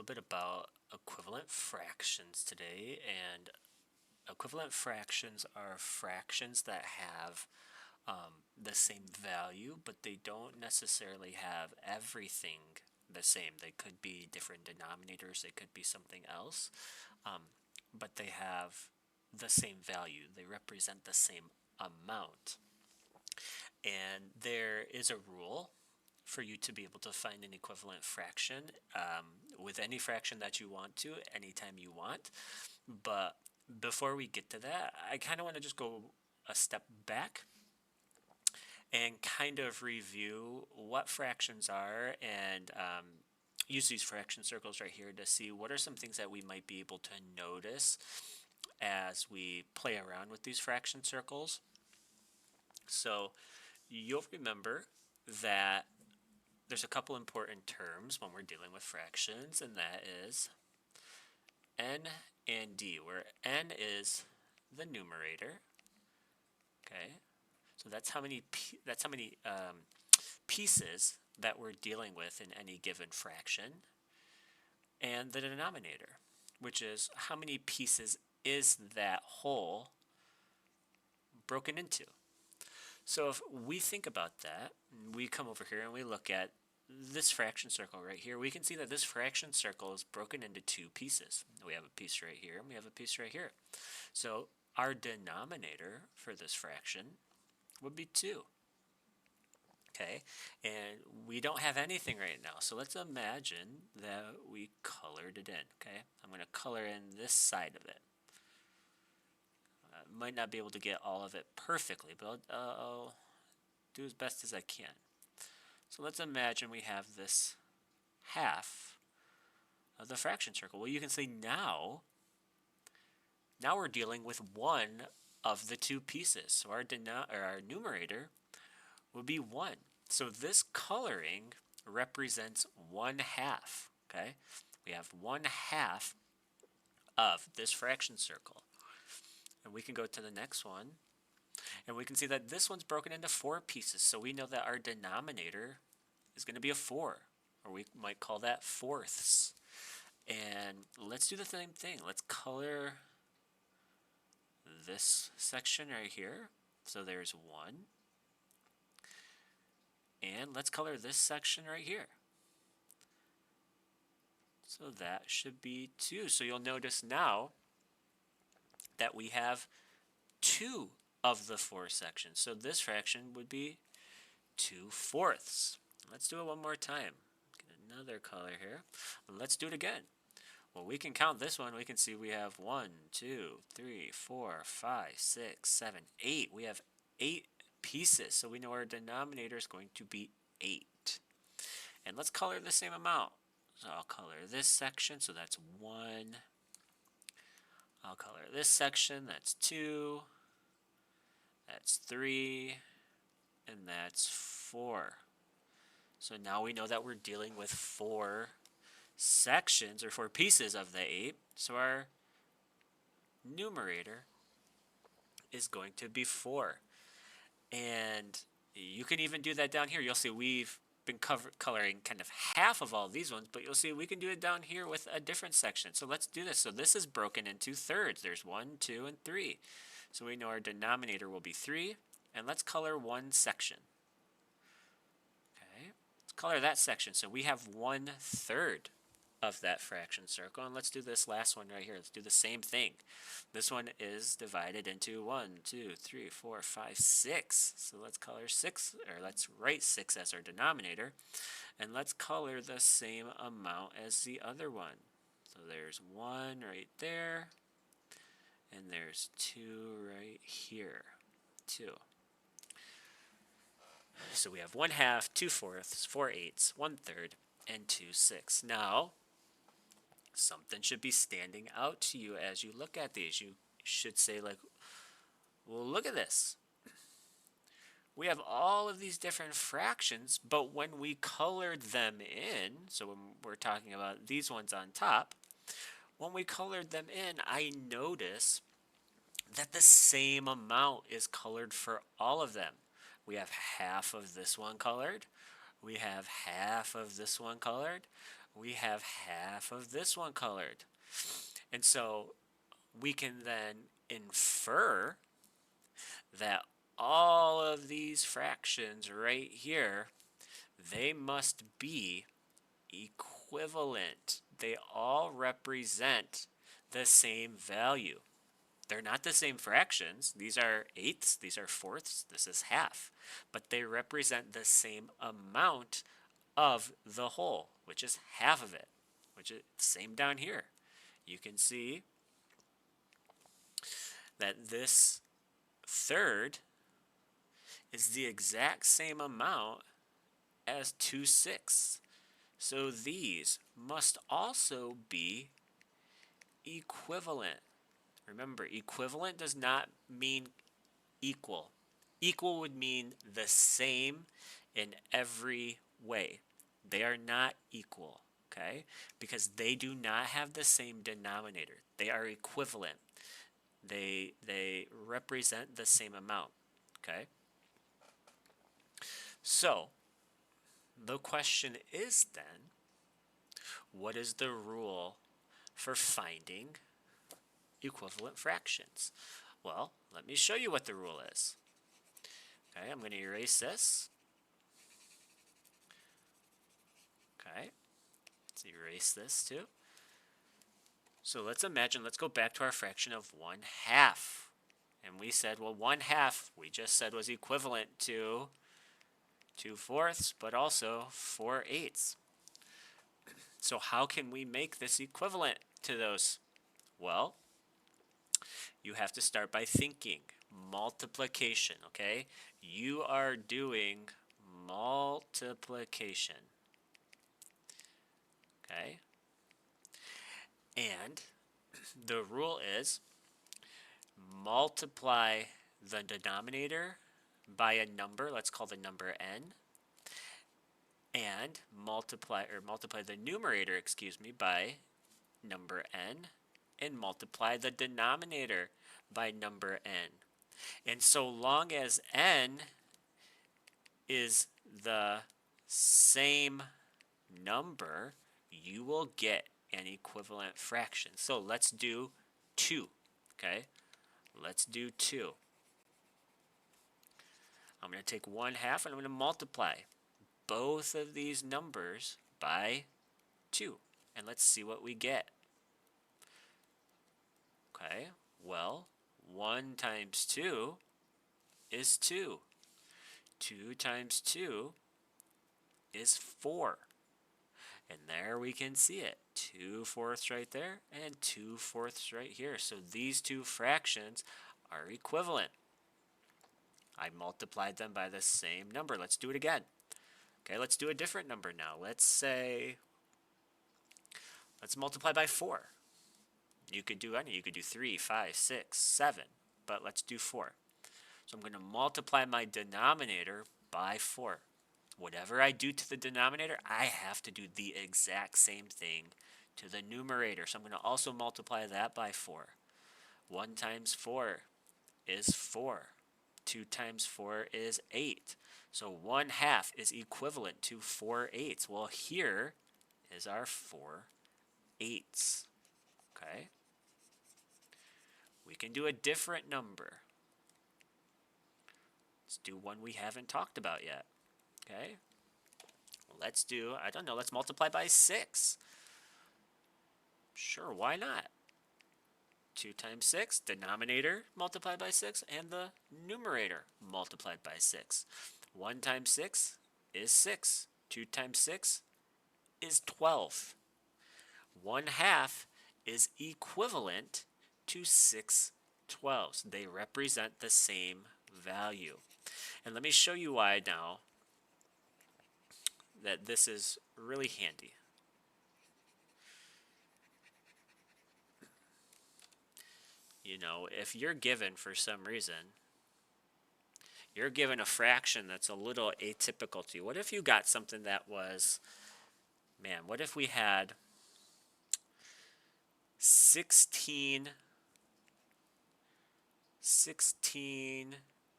little bit about equivalent fractions today, and equivalent fractions are fractions that have the same value, but they don't necessarily have everything the same. They could be different denominators, they could be something else, but they have the same value. They represent the same amount. And there is a rule for you to be able to find an equivalent fraction with any fraction that you want to, anytime you want. But before we get to that, I kind of want to just go a step back and kind of review what fractions are and use these fraction circles right here to see what are some things that we might be able to notice as we play around with these fraction circles. So you'll remember that there's a couple important terms when we're dealing with fractions, and that is n and d, where n is the numerator. Okay, so that's how many pieces that we're dealing with in any given fraction, and the denominator, which is how many pieces is that whole broken into. So if we think about that, we come over here and we look at this fraction circle right here, we can see that this fraction circle is broken into two pieces. We have a piece right here and we have a piece right here. So our denominator for this fraction would be 2. Okay, and we don't have anything right now, so let's imagine that we colored it in. Okay, I'm going to color in this side of it. Might not be able to get all of it perfectly, but I'll do as best as I can. So let's imagine we have this half of the fraction circle. Well, you can see now we're dealing with one of the two pieces. So our numerator would be 1. So this coloring represents 1/2. Okay, we have 1/2 of this fraction circle. And we can go to the next one, and we can see that this one's broken into 4 pieces. So we know that our denominator is going to be a 4, or we might call that fourths. And let's do the same thing. Let's color this section right here. So there's 1. And let's color this section right here. So that should be 2. So you'll notice now that we have 2 of the 4 sections. So this fraction would be 2/4. Let's do it one more time. Get another color here. Let's do it again. Well, we can count this one. We can see we have 1, 2, 3, 4, 5, 6, 7, 8. We have 8 pieces. So we know our denominator is going to be 8. And let's color the same amount. So I'll color this section. So that's 1. I'll color this section, that's 2, that's 3, and that's 4. So now we know that we're dealing with 4 sections, or 4 pieces of the 8. So our numerator is going to be 4. And you can even do that down here. You'll see we've been coloring kind of half of all these ones, but you'll see we can do it down here with a different section. So let's do this. So this is broken into thirds. There's 1, 2, and 3. So we know our denominator will be 3, and let's color one section. Okay, let's color that section. So we have 1/3 of that fraction circle, and let's do this last one right here. Let's do the same thing. This one is divided into 1, 2, 3, 4, 5, 6. So let's color 6, or let's write 6 as our denominator, and let's color the same amount as the other one. So there's 1 right there, and there's 2 right here. 2. So we have 1/2, 2/4, 4/8, 1/3, and 2/6. Now, something should be standing out to you as you look at these. You should say, like, well, look at this. We have all of these different fractions, but when we colored them in, so when we're talking about these ones on top, when we colored them in, I notice that the same amount is colored for all of them. We have half of this one colored. We have half of this one colored. we have half of this one colored. And so we can then infer that all of these fractions right here, they must be equivalent. They all represent the same value. They're not the same fractions. These are eighths, these are fourths, this is half. But they represent the same amount of the whole, which is half of it, which is same down here. You can see that this third is the exact same amount as 2/6. So these must also be equivalent. Remember, equivalent does not mean equal. Equal would mean the same in every way. They are not equal, okay? Because they do not have the same denominator. They are equivalent. They represent the same amount, okay? So, the question is then, what is the rule for finding equivalent fractions? Well, let me show you what the rule is. Okay, I'm going to erase this. Okay, let's erase this too. So let's go back to our fraction of 1/2. And we said, well, 1/2 we just said was equivalent to 2/4, but also 4/8. So how can we make this equivalent to those? Well, you have to start by thinking multiplication, okay? You are doing multiplication, okay? And the rule is multiply the denominator by a number, let's call the number n, and multiply the numerator, by number n, and multiply the denominator by number n. And so long as n is the same number, you will get an equivalent fraction. So let's do 2, okay? Let's do 2. I'm going to take 1/2 and I'm going to multiply both of these numbers by 2. And let's see what we get. Okay, well, 1 times 2 is 2. 2 times 2 is 4. And there we can see it. 2/4 right there and 2/4 right here. So these two fractions are equivalent. I multiplied them by the same number. Let's do it again. Okay, let's do a different number now. Let's multiply by 4. You could do any. You could do 3, 5, 6, 7. But let's do 4. So I'm going to multiply my denominator by 4. Whatever I do to the denominator, I have to do the exact same thing to the numerator. So I'm going to also multiply that by 4. 1 times 4 is 4. 2 times 4 is 8. So 1/2 is equivalent to 4/8. Well, here is our 4/8. Okay? We can do a different number. Let's do one we haven't talked about yet. Okay? Let's do, I don't know, let's multiply by 6. Sure, why not? 2 times 6, denominator multiplied by 6, and the numerator multiplied by 6. 1 times 6 is 6. 2 times 6 is 12. 1/2 is equivalent to 6/12. They represent the same value. And let me show you why now that this is really handy. You know, if you're given, for some reason, you're given a fraction that's a little atypical to you. What if you got something that was, man, what if we had 16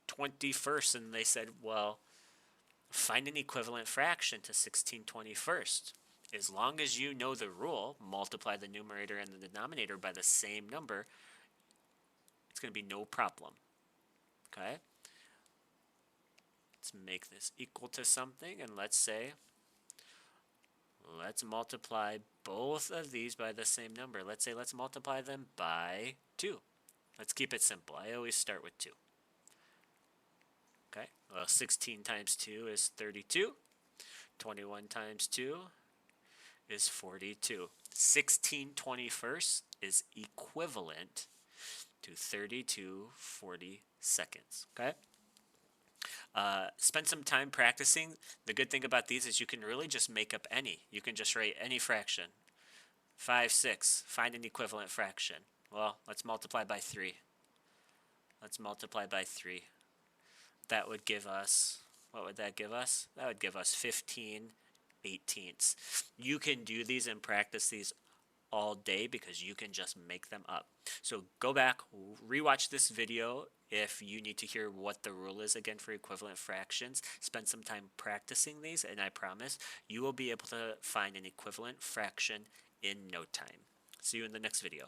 21st, and they said, well, find an equivalent fraction to 16 21st. as long as you know the rule, multiply the numerator and the denominator by the same number, it's going to be no problem. Okay? Let's make this equal to something, and let's multiply both of these by the same number. Let's say let's multiply them by 2. Let's keep it simple. I always start with 2. Okay, well, 16 times 2 is 32. 21 times 2 is 42. 16/21 is equivalent to 32/42. Okay? Spend some time practicing. The good thing about these is you can really just make up any. You can just write any fraction. 5, 6. Find an equivalent fraction. Well, let's multiply by 3. Let's multiply by 3. That would give us, what would that give us? That would give us 15/18. You can do these and practice these all day because you can just make them up. So go back, rewatch this video if you need to hear what the rule is again for equivalent fractions. Spend some time practicing these, and I promise you will be able to find an equivalent fraction in no time. See you in the next video.